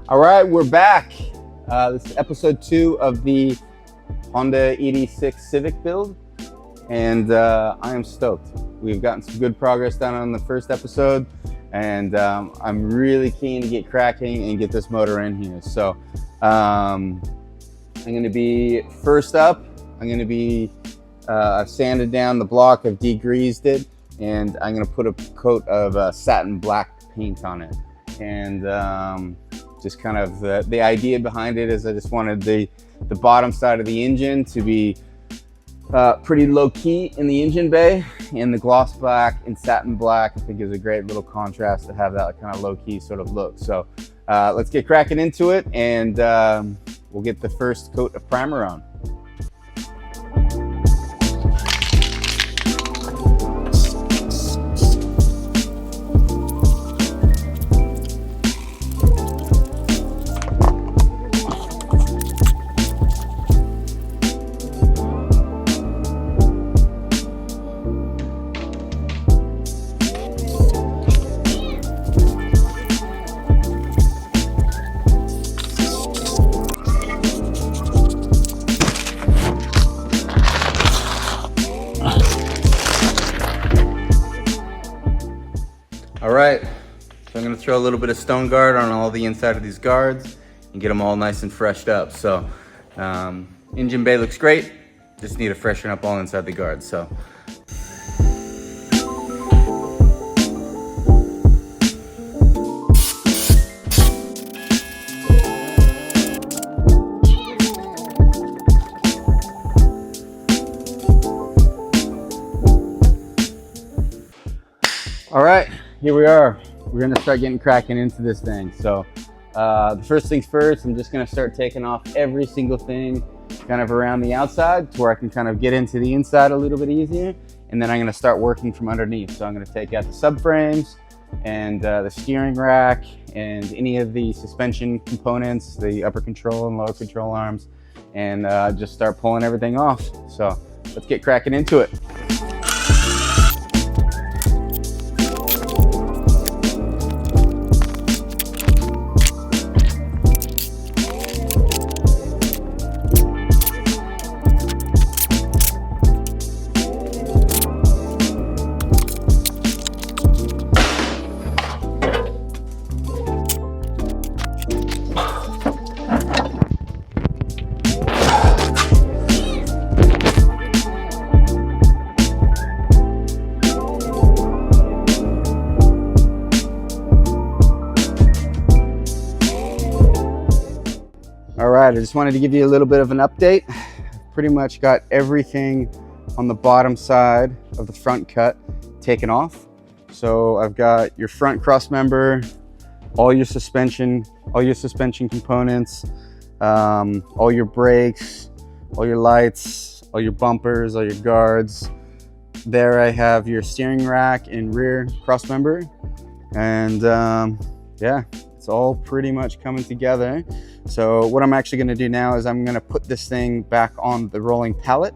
All right, we're back. This is episode 2 of the Honda ED9 Civic build, and I am stoked. We've gotten some good progress done on the first episode, and I'm really keen to get cracking and get this motor in here. So I'm going to be, first up, I've sanded down the block, I've degreased it, and I'm going to put a coat of satin black paint on it. And just kind of the idea behind it is I just wanted the bottom side of the engine to be pretty low key in the engine bay, and the gloss black and satin black I think is a great little contrast to have that kind of low key sort of look. So let's get cracking into it, and we'll get the first coat of primer on. All right, so I'm gonna throw a little bit of stone guard on all the inside of these guards and get them all nice and freshed up. So engine bay looks great, just need to freshen up all inside the guards. So all right, here we are. We're gonna start getting cracking into this thing. So the first things first, I'm just gonna start taking off every single thing kind of around the outside to where I can kind of get into the inside a little bit easier. And then I'm gonna start working from underneath. So I'm gonna take out the subframes and the steering rack and any of the suspension components, the upper control and lower control arms, and just start pulling everything off. So let's get cracking into it. All right, I just wanted to give you a little bit of an update. Pretty much got everything on the bottom side of the front cut taken off. So I've got your front cross member, all your suspension components, all your brakes, all your lights, all your bumpers, all your guards. There I have your steering rack and rear cross member. And yeah, it's all pretty much coming together. So what I'm actually gonna do now is I'm gonna put this thing back on the rolling pallet,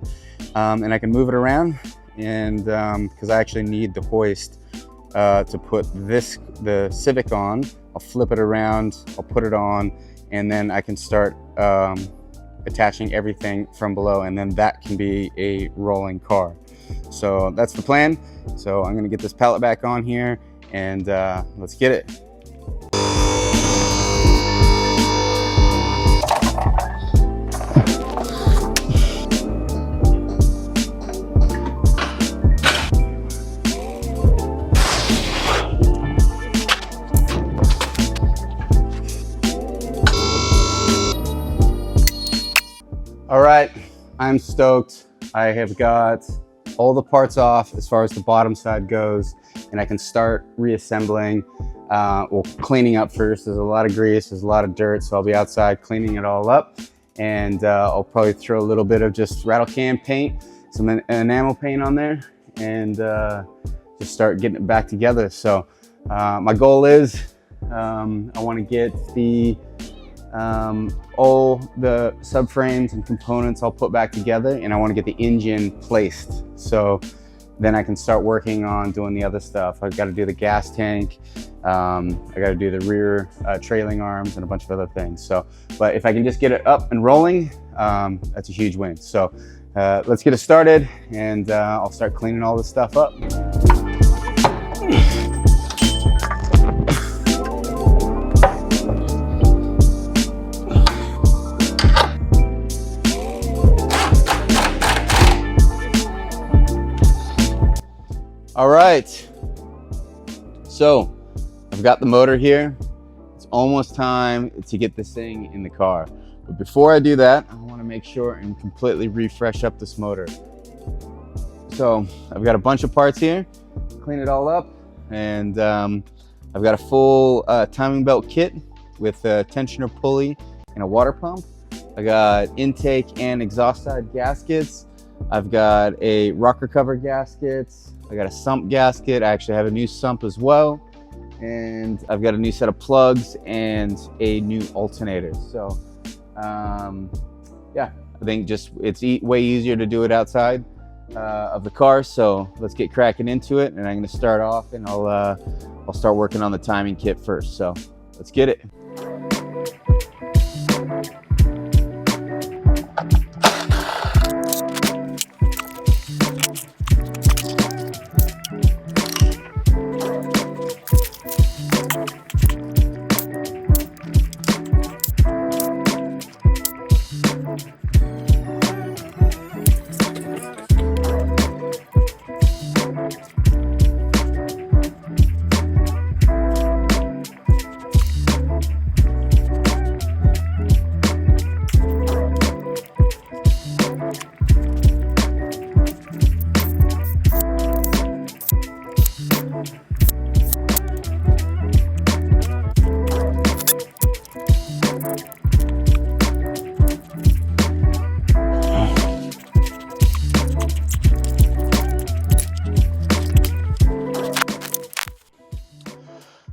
and I can move it around, and because I actually need the hoist to put the Civic on. I'll flip it around, I'll put it on, and then I can start attaching everything from below, and then that can be a rolling car. So that's the plan. So I'm gonna get this pallet back on here, and let's get it. All right, I'm stoked. I have got all the parts off as far as the bottom side goes, and I can start reassembling. Well, cleaning up first. There's a lot of grease, there's a lot of dirt, so I'll be outside cleaning it all up, and I'll probably throw a little bit of just rattle can paint, some enamel paint on there, and just start getting it back together. So my goal is I want to get all the subframes and components all put back together, and I want to get the engine placed. So then I can start working on doing the other stuff. I've got to do the gas tank. I got to do the rear trailing arms and a bunch of other things. So, but if I can just get it up and rolling, that's a huge win. So let's get it started, and I'll start cleaning all this stuff up. All right, so I've got the motor here. It's almost time to get this thing in the car. But before I do that, I want to make sure and completely refresh up this motor. So I've got a bunch of parts here, clean it all up, and I've got a full timing belt kit with a tensioner pulley and a water pump. I got intake and exhaust side gaskets. I've got a rocker cover gaskets. I got a sump gasket. I actually have a new sump as well. And I've got a new set of plugs and a new alternator. So yeah, I think just it's way easier to do it outside of the car. So let's get cracking into it. And I'm gonna start off, and I'll start working on the timing kit first. So let's get it.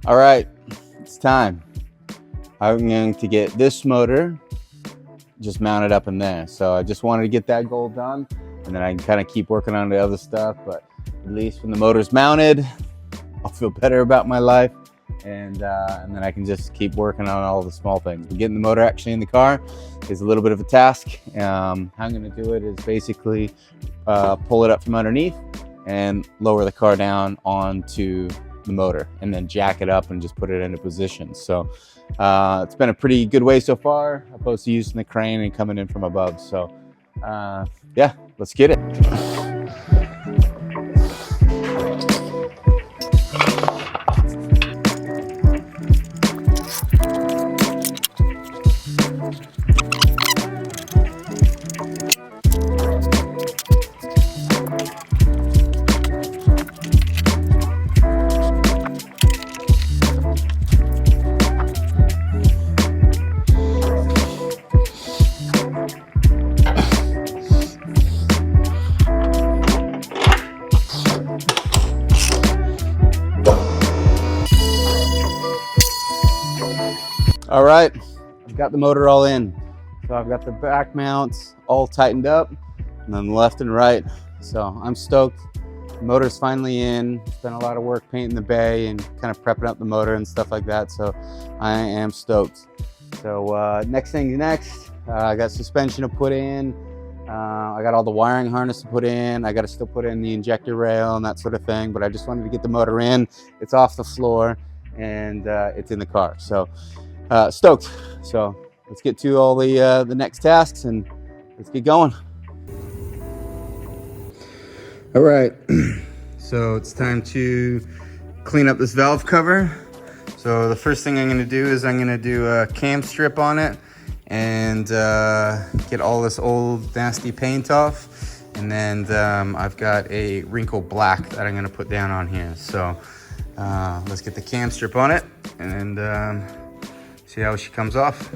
All right, it's time. I'm going to get this motor just mounted up in there. So I just wanted to get that goal done, and then I can kind of keep working on the other stuff. But at least when the motor's mounted, I'll feel better about my life, and then I can just keep working on all the small things. But getting the motor actually in the car is a little bit of a task. How I'm going to do it is basically pull it up from underneath and lower the car down onto the motor, and then jack it up and just put it into position. So it's been a pretty good way so far, opposed to using the crane and coming in from above. So yeah, let's get it. All right, I've got the motor all in. So I've got the back mounts all tightened up, and then left and right. So I'm stoked. The motor's finally in. Spent a lot of work painting the bay and kind of prepping up the motor and stuff like that. So I am stoked. So next thing's next. I got suspension to put in. I got all the wiring harness to put in. I got to still put in the injector rail and that sort of thing, but I just wanted to get the motor in. It's off the floor, and it's in the car. So stoked. So let's get to all the next tasks, and let's get going. All right, so it's time to clean up this valve cover. So the first thing I'm going to do is I'm going to do a cam strip on it and get all this old nasty paint off. And then I've got a wrinkle black that I'm going to put down on here. So let's get the cam strip on it and see how she comes off.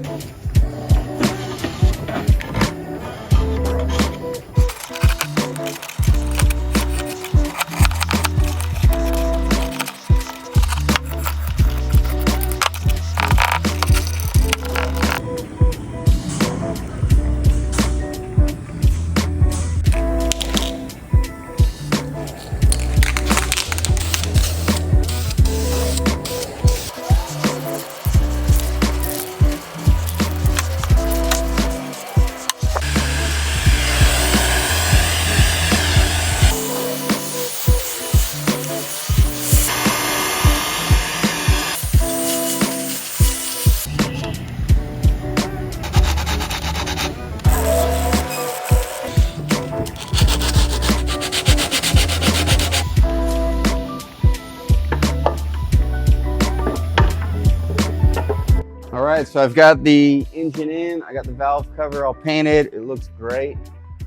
All right, so I've got the engine in, I got the valve cover all painted, it looks great.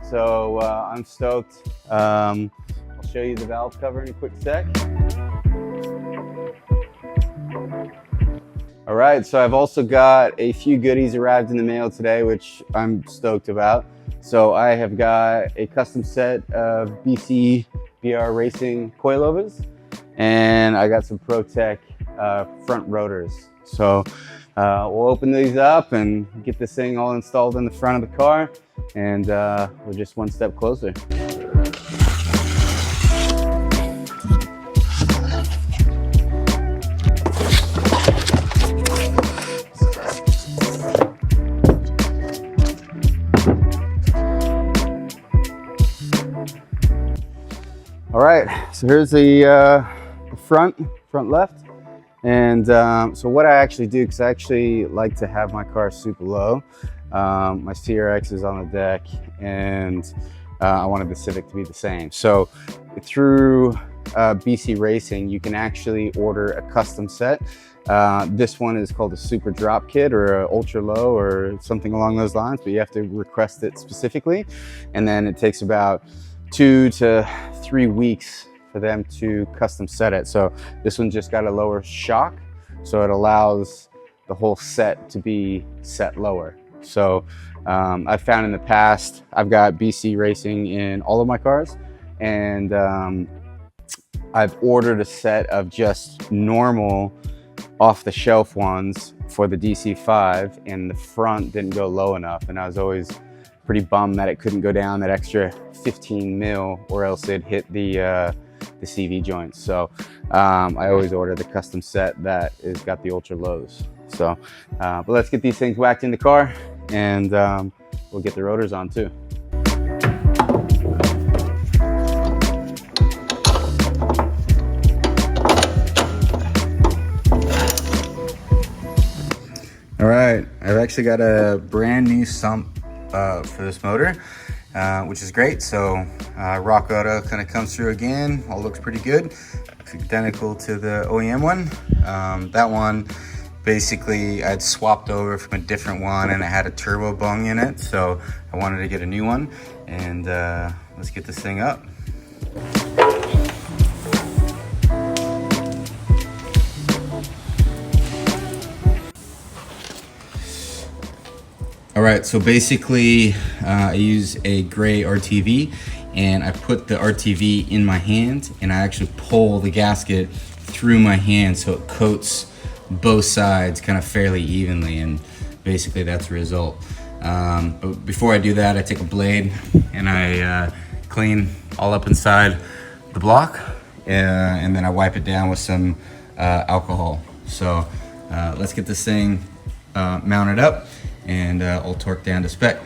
So I'm stoked. I'll show you the valve cover in a quick sec. All right, so I've also got a few goodies arrived in the mail today, which I'm stoked about. So I have got a custom set of BR Racing coilovers, and I got some Vtec front rotors. So we'll open these up and get this thing all installed in the front of the car, and we're just one step closer. All right, so here's the front left. And so what I actually do, because I actually like to have my car super low, my CRX is on the deck, and I wanted the Civic to be the same. So through BC Racing, you can actually order a custom set. This one is called a super drop kit or a ultra low or something along those lines, but you have to request it specifically. And then it takes about 2 to 3 weeks for them to custom set it. So this one just got a lower shock, so it allows the whole set to be set lower. So I've found in the past, I've got BC Racing in all of my cars, and I've ordered a set of just normal off-the-shelf ones for the DC5, and the front didn't go low enough, and I was always pretty bummed that it couldn't go down that extra 15 mil, or else it'd hit the CV joints. So I always order the custom set that is got the ultra lows. So but let's get these things whacked in the car, and we'll get the rotors on too. All right, I've actually got a brand new sump for this motor, which is great. So Rock Auto kind of comes through again, all looks pretty good. It's identical to the OEM one. That one, basically I'd swapped over from a different one, and it had a turbo bung in it. So I wanted to get a new one, and let's get this thing up. All right, so basically I use a gray RTV, and I put the RTV in my hand, and I actually pull the gasket through my hand so it coats both sides kind of fairly evenly, and basically that's the result. But before I do that, I take a blade and I clean all up inside the block, and then I wipe it down with some alcohol. So let's get this thing mounted up, and all torqued down to spec.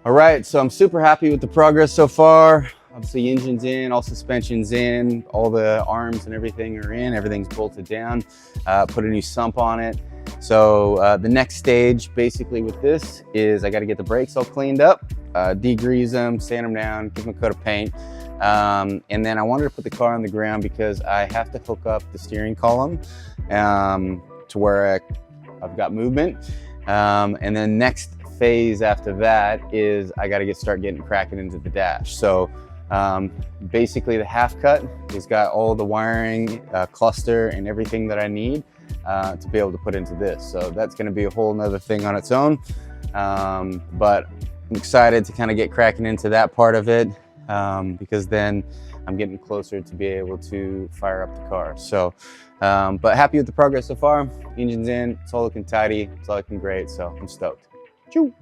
All right, so I'm super happy with the progress so far. Obviously engine's in, all suspension's in, all the arms and everything are in, everything's bolted down. Put a new sump on it. So the next stage basically with this is I gotta get the brakes all cleaned up, degrease them, sand them down, give them a coat of paint. And then I wanted to put the car on the ground because I have to hook up the steering column to where I've got movement. And then next phase after that is I got to start getting cracking into the dash. So basically the half cut has got all the wiring, cluster, and everything that I need to be able to put into this. So that's going to be a whole nother thing on its own. But I'm excited to kind of get cracking into that part of it, because then I'm getting closer to be able to fire up the car. So, but happy with the progress so far. Engine's in, it's all looking tidy, it's all looking great, so I'm stoked. Choo!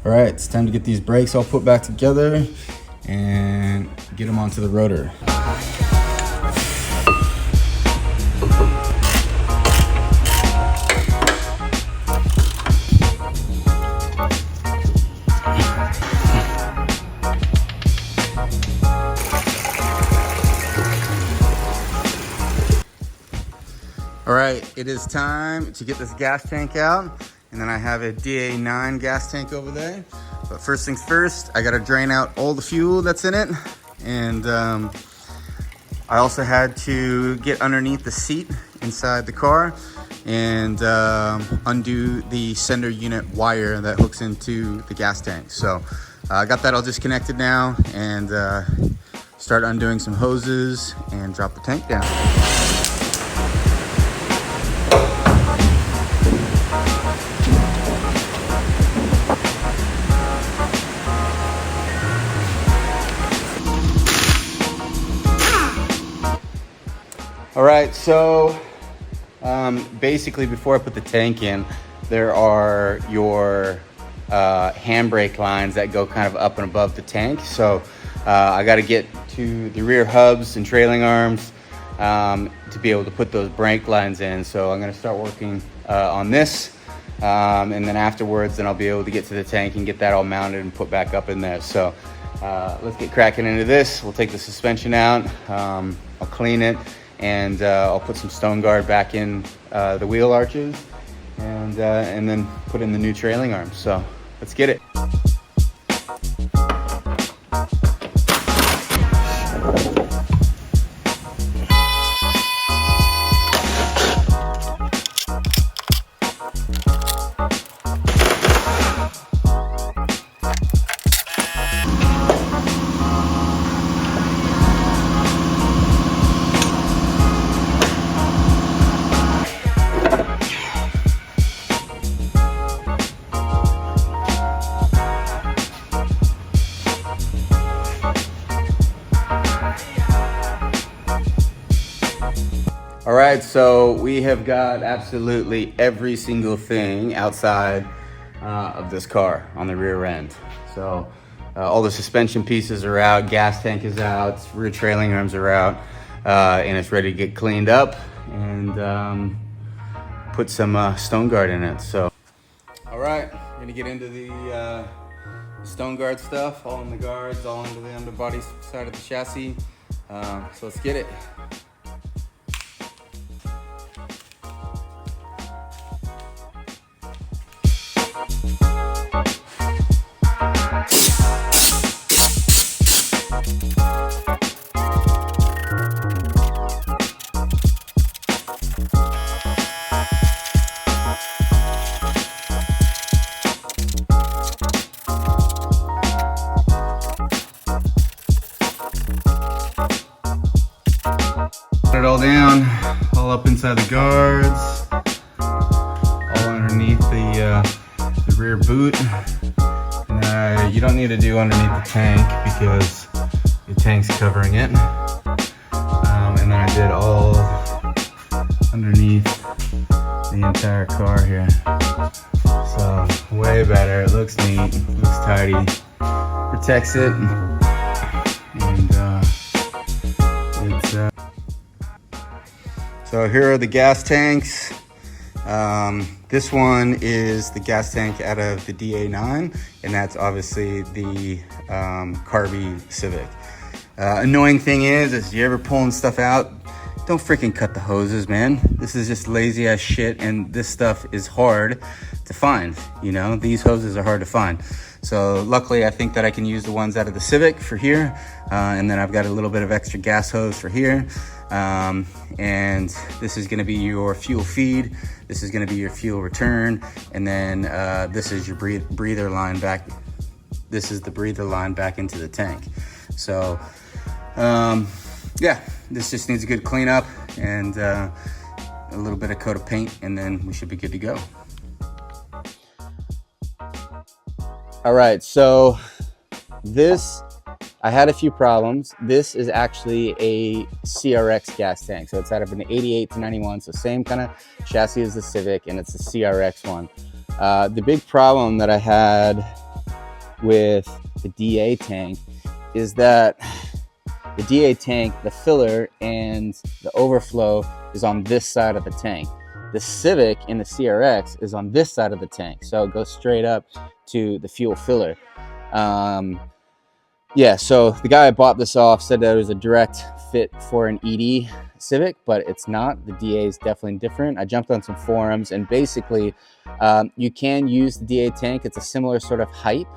All right, it's time to get these brakes all put back together and get them onto the rotor. All right, it is time to get this gas tank out. And then I have a DA9 gas tank over there. But first things first, I gotta drain out all the fuel that's in it. And I also had to get underneath the seat inside the car and undo the sender unit wire that hooks into the gas tank. So I got that all disconnected now, and start undoing some hoses and drop the tank down. All right, so basically before I put the tank in, there are your handbrake lines that go kind of up and above the tank. So I got to get to the rear hubs and trailing arms to be able to put those brake lines in. So I'm going to start working on this, and then afterwards, then I'll be able to get to the tank and get that all mounted and put back up in there. So let's get cracking into this. We'll take the suspension out, I'll clean it, and I'll put some stone guard back in the wheel arches, and then put in the new trailing arms. So let's get it. All right, so we have got absolutely every single thing outside of this car on the rear end. So all the suspension pieces are out, gas tank is out, rear trailing arms are out, and it's ready to get cleaned up and put some stone guard in it. So, all right, we're gonna get into the stone guard stuff, all in the guards, all into the underbody side of the chassis. So let's get it. Put it all down, all up inside the guards, all underneath the rear boot. And, you don't need to do underneath the tank because the tank's covering it. And then I did all underneath the entire car here. So way better, it looks neat, looks tidy, protects it, and it's so here are the gas tanks. This one is the gas tank out of the DA9, and that's obviously the carby Civic. Annoying thing is you're ever pulling stuff out, don't freaking cut the hoses, man. This is just lazy ass shit, and this stuff is hard to find. You know, these hoses are hard to find. So luckily, I think that I can use the ones out of the Civic for here, and then I've got a little bit of extra gas hose for here. And this is going to be your fuel feed, this is going to be your fuel return, and then this is your breather line back. This is the breather line back into the tank. So yeah, this just needs a good cleanup and a little bit of coat of paint, and then we should be good to go. All right, so this, I had a few problems. This is actually a CRX gas tank. So it's out of an 88 to 91, so same kind of chassis as the Civic, and it's a CRX one. The big problem that I had with the DA tank is that the DA tank, the filler and the overflow is on this side of the tank. The Civic in the CRX is on this side of the tank, so it goes straight up to the fuel filler. Yeah, so the guy I bought this off said that it was a direct fit for an ED, Civic, but it's not. The DA is definitely different. I jumped on some forums, and basically you can use the DA tank. It's a similar sort of height,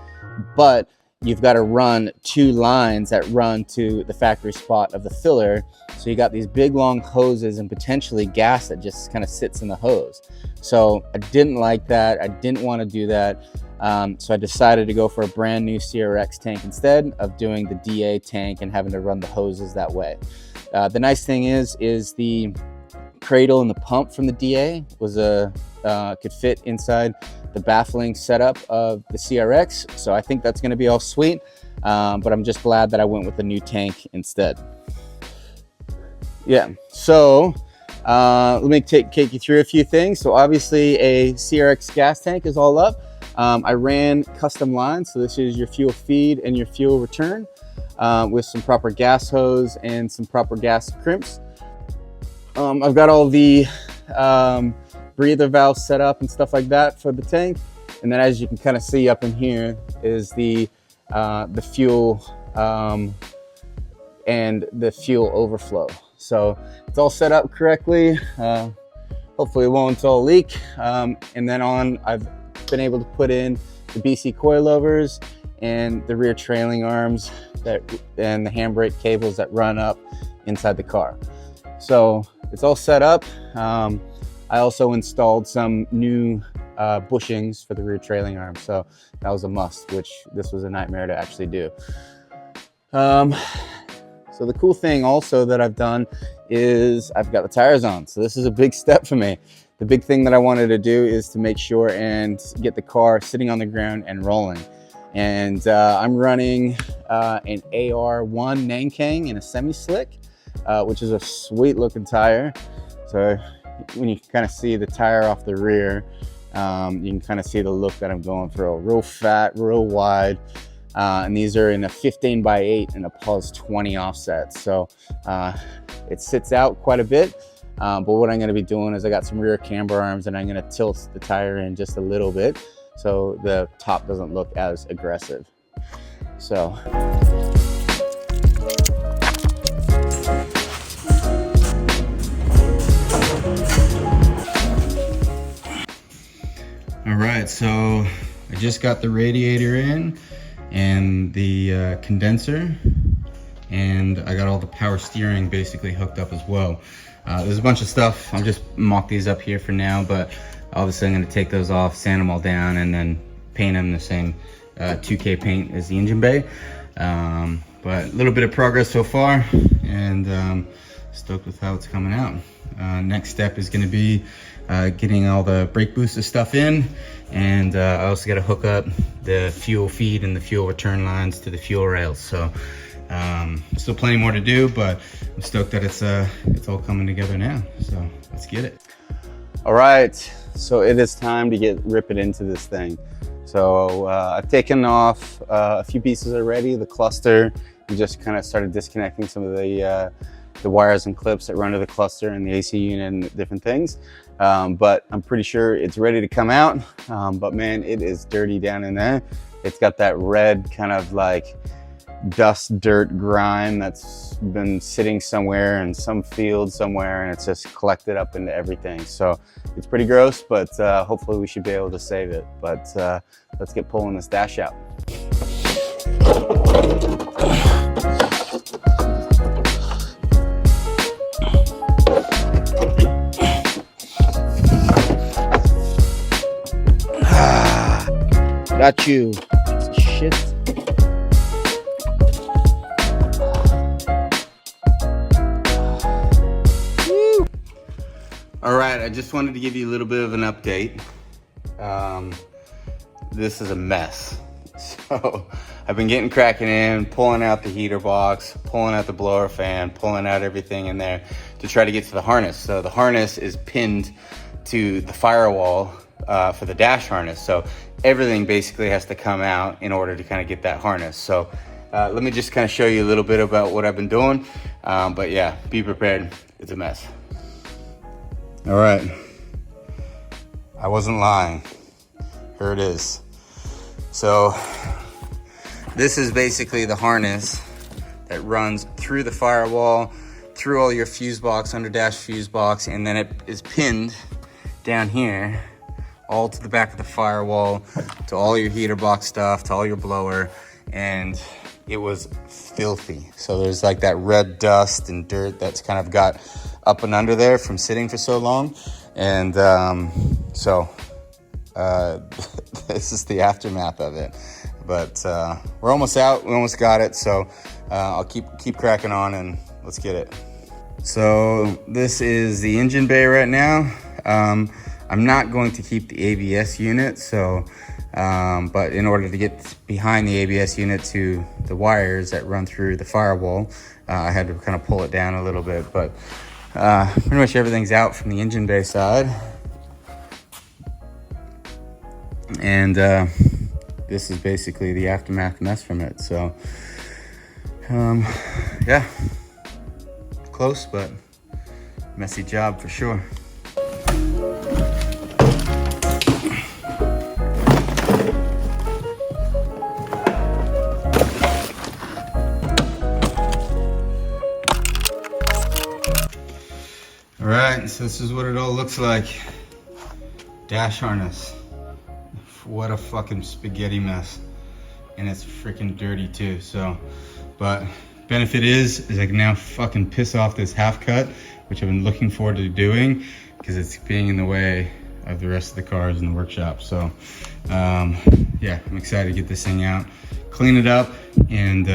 but you've got to run 2 lines that run to the factory spot of the filler. So you got these big long hoses and potentially gas that just kind of sits in the hose. So I didn't like that. I didn't want to do that. So I decided to go for a brand new CRX tank instead of doing the DA tank and having to run the hoses that way. The nice thing is the cradle and the pump from the DA was could fit inside the baffling setup of the CRX. So I think that's going to be all sweet. But I'm just glad that I went with the new tank instead. Yeah, so let me take you through a few things. So obviously a CRX gas tank is all up. I ran custom lines. So this is your fuel feed and your fuel return with some proper gas hose and some proper gas crimps. I've got all the breather valves set up and stuff like that for the tank. And then as you can kind of see up in here is the fuel and the fuel overflow. So it's all set up correctly. Hopefully it won't all leak. And then I've been able to put in the BC coilovers and the rear trailing arms and the handbrake cables that run up inside the car. So it's all set up. I also installed some new bushings for the rear trailing arm. So that was a must, which this was a nightmare to actually do. So the cool thing also that I've done is I've got the tires on. So this is a big step for me. The big thing that I wanted to do is to make sure and get the car sitting on the ground and rolling. And I'm running an AR1 Nankang in a Semi slick, which is a sweet looking tire. So when you kind of see the tire off the rear, you can kind of see the look that I'm going for. Real fat, real wide. And these are in a 15x8 and a plus 20 offset. So it sits out quite a bit. But what I'm going to be doing is I got some rear camber arms and I'm going to tilt the tire in just a little bit so the top doesn't look as aggressive. So. All right, so I just got the radiator in and the condenser, and I got all the power steering basically hooked up as well. There's a bunch of stuff. I'll just mock these up here for now, but obviously I'm going to take those off, sand them all down, and then paint them the same 2K paint as the engine bay. But a little bit of progress so far, and stoked with how it's coming out. Next step is going to be getting all the brake booster stuff in, and I also got to hook up the fuel feed and the fuel return lines to the fuel rails. So still plenty more to do, but I'm stoked that it's all coming together now. So let's get it. All right, so it is time to get ripping into this thing. So I've taken off a few pieces already, the cluster, and just kind of started disconnecting some of the wires and clips that run to the cluster and the AC unit and different things. But I'm pretty sure it's ready to come out. But man, it is dirty down in there. It's got that red kind of like dust, dirt, grime that's been sitting somewhere in some field somewhere, and it's just collected up into everything. So it's pretty gross, but hopefully we should be able to save it. But let's get pulling this dash out. Got you. Shit. Woo. All right, I just wanted to give you a little bit of an update. This is a mess. So I've been getting cracking in, pulling out the heater box, pulling out the blower fan, pulling out everything in there to try to get to the harness. So the harness is pinned to the firewall for the dash harness. So everything basically has to come out in order to kind of get that harness. So let me just kind of show you a little bit about what I've been doing. But yeah, be prepared. It's a mess. All right. I wasn't lying. Here it is. So this is basically the harness that runs through the firewall through all your fuse box, under dash fuse box, and then it is pinned down here, all to the back of the firewall, to all your heater box stuff, to all your blower, and it was filthy. So there's like that red dust and dirt that's kind of got up and under there from sitting for so long. And this is the aftermath of it. But we're almost out, we almost got it. So I'll keep cracking on and let's get it. So this is the engine bay right now. I'm not going to keep the ABS unit, so but in order to get behind the ABS unit to the wires that run through the firewall, I had to kind of pull it down a little bit. But pretty much everything's out from the engine bay side, and this is basically the aftermath mess from it. So yeah, close but messy job for sure. All right, so this is what it all looks like. Dash harness. What a fucking spaghetti mess. And it's freaking dirty too, so. But benefit is I can now fucking piss off this half cut, which I've been looking forward to doing, because it's being in the way of the rest of the cars in the workshop. So yeah, I'm excited to get this thing out, clean it up, and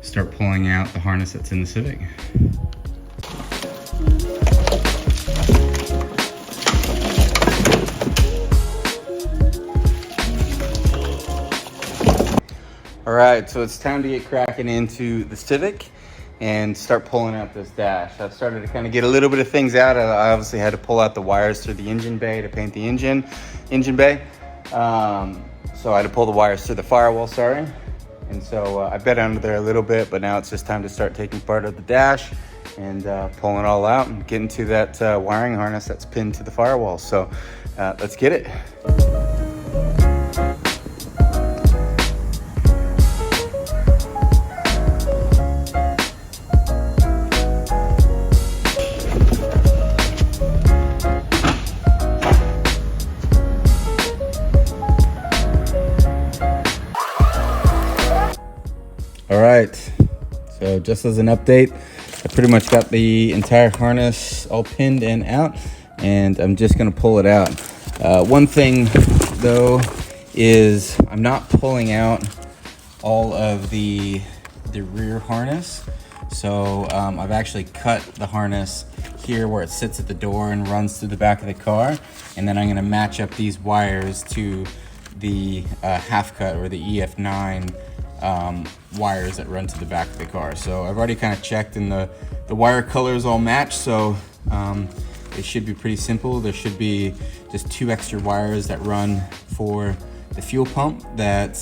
start pulling out the harness that's in the Civic. All right, so it's time to get cracking into the Civic and start pulling out this dash. I've started to kind of get a little bit of things out. I obviously had to pull out the wires through the engine bay to paint the engine bay. So I had to pull the wires through the firewall, sorry. And so I bit under there a little bit, but now it's just time to start taking part of the dash and pulling it all out and getting to that wiring harness that's pinned to the firewall. So let's get it. All right, so just as an update, I pretty much got the entire harness all pinned and out, and I'm just gonna pull it out. One thing though is I'm not pulling out all of the rear harness. So I've actually cut the harness here where it sits at the door and runs through the back of the car, and then I'm gonna match up these wires to the half cut or the EF9 wires that run to the back of the car. So I've already kind of checked, and the wire colors all match, so it should be pretty simple. There should be just 2 extra wires that run for the fuel pump that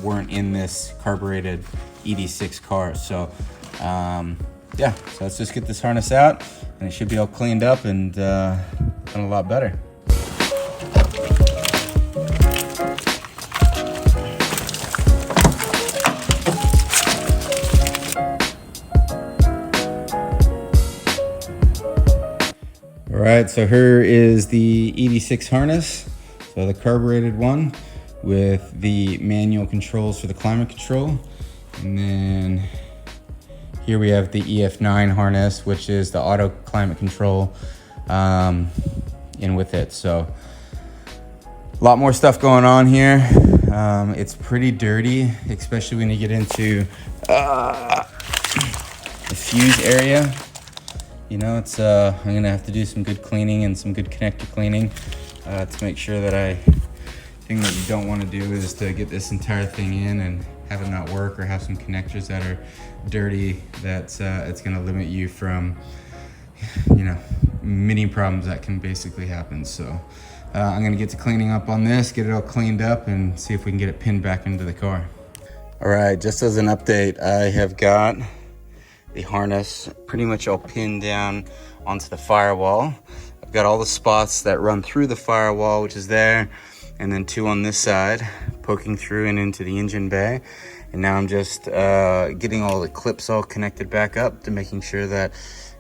weren't in this carbureted ED6 car. So yeah, so let's just get this harness out, and it should be all cleaned up and done a lot better. All right, so here is the ED6 harness, so the carbureted one with the manual controls for the climate control. And then here we have the EF9 harness, which is the auto climate control in with it. So a lot more stuff going on here. It's pretty dirty, especially when you get into the fuse area. You know, it's I'm gonna have to do some good cleaning and some good connector cleaning to make sure that thing that you don't want to do is to get this entire thing in and have it not work, or have some connectors that are dirty. That's it's gonna limit you from, you know, many problems that can basically happen. So I'm gonna get to cleaning up on this, get it all cleaned up, and see if we can get it pinned back into the car. All right, just as an update, I have got the harness pretty much all pinned down onto the firewall. I've got all the spots that run through the firewall, which is there, and then 2 on this side poking through and into the engine bay. And now I'm just getting all the clips all connected back up to making sure that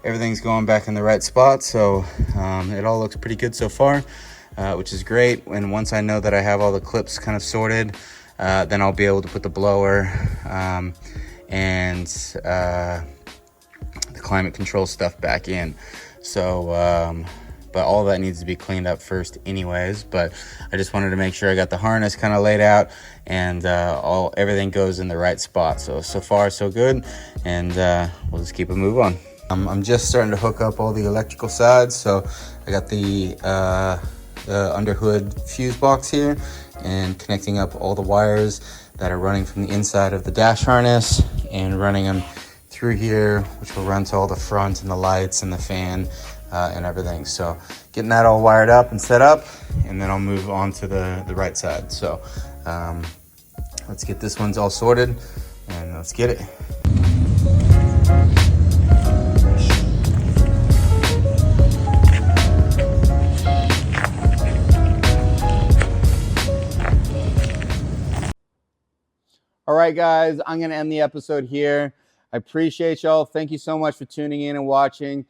everything's going back in the right spot. So it all looks pretty good so far, which is great. And once I know that I have all the clips kind of sorted, then I'll be able to put the blower and the climate control stuff back in. So but all that needs to be cleaned up first anyways. But I just wanted to make sure I got the harness kind of laid out and everything goes in the right spot. So far so good, and we'll just keep a move on. I'm just starting to hook up all the electrical sides. So I got the underhood fuse box here and connecting up all the wires that are running from the inside of the dash harness and running them through here, which will run to all the front and the lights and the fan and everything. So getting that all wired up and set up, and then I'll move on to the right side. So let's get this one's all sorted and let's get it. All right, guys, I'm going to end the episode here. I appreciate y'all. Thank you so much for tuning in and watching.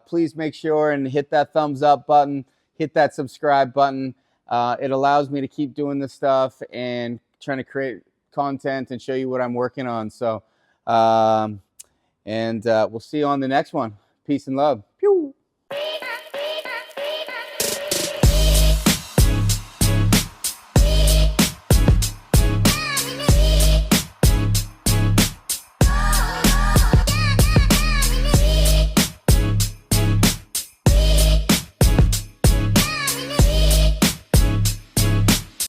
Please make sure and hit that thumbs up button, hit that subscribe button. It allows me to keep doing this stuff and trying to create content and show you what I'm working on. So, we'll see you on the next one. Peace and love.